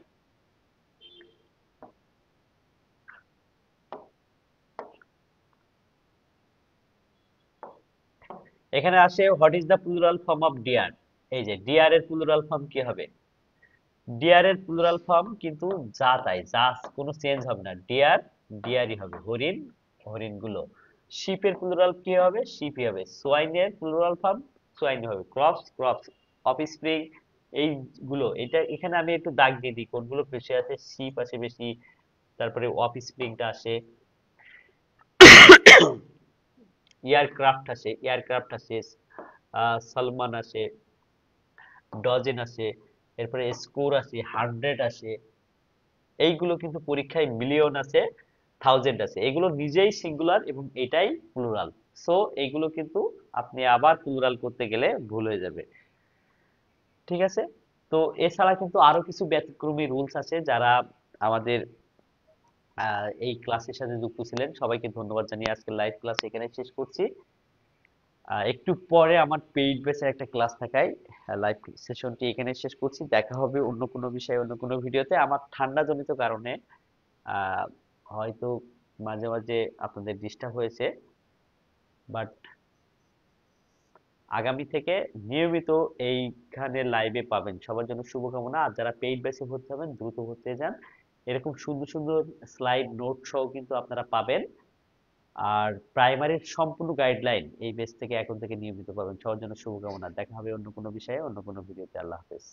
এখানে আসে what is the plural form of dear. এই যে ডিয়ার এর প্লুরাল ফর্ম কি হবে, ডিয়ার এর প্লুরাল ফর্ম কিন্তু যা তাই, যা, কোনো চেঞ্জ হবে না, ডিয়ার ডিয়ারই হবে, হরিণ হরিণগুলো। শিপের প্লুরাল কি হবে, শিপই হবে। সোয়াইনের প্লুরাল ফর্ম সোয়াইন হবে। ক্রপস ক্রপস, অফস্প্রিং এইগুলো, এটা এখানে আমি একটু দাগ দিয়ে দিই কোনগুলো বেশি আছে, শিপ আছে বেশি, তারপরে অফস্প্রিংটা আসে, এয়ারক্রাফট আছে, এয়ারক্রাফট আছে, সালমান আছে, ডজেন আছে, এরপরে স্কোর আছে, হান্ড্রেড আছে। এইগুলো কিন্তু পরীক্ষায় মিলিয়ন আছে, থাউজেন্ড আছে, এগুলো নিজেই সিঙ্গুলার এবং এটাই প্লুরাল। সো এইগুলো কিন্তু আপনি আবার প্লুরাল করতে গেলে ভুল হয়ে যাবে। ঠিক আছে, তো এছাড়া কিন্তু আরো কিছু ব্যতিক্রমী রুলস আছে। যারা আমাদের এই ক্লাসের সাথে যুক্ত ছিলেন সবাইকে ধন্যবাদ জানিয়ে আজকে লাইভ ক্লাস এখানে শেষ করছি। একটু পরে আমার পেইড বেসে একটা ক্লাস থাকায় লাইভ সেশনটি এখানে শেষ করছি। দেখা হবে অন্য কোনো বিষয়ে অন্য কোনো ভিডিওতে। আমার ঠান্ডা জনিত কারণে আহ, হয়তো মাঝে মাঝে আপনাদের ডিস্টার্ব হয়েছে, বাট আগামী থেকে নিয়মিত এইখানে লাইভে পাবেন। সবার জন্য শুভকামনা। আর যারা পেইড বেসে ভর্তি হবেন দ্রুত ভর্তি হয়ে যান, এরকম সুন্দর সুন্দর স্লাইড নোট সহ কিন্তু আপনারা পাবেন। আর প্রাইমারির সম্পূর্ণ গাইডলাইন এই বেস থেকে এখন থেকে নিয়মিত পাবেন। সবার জন্য শুভকামনা। দেখা হবে অন্য কোনো বিষয়ে অন্য কোনো ভিডিওতে। আল্লাহ হাফেজ।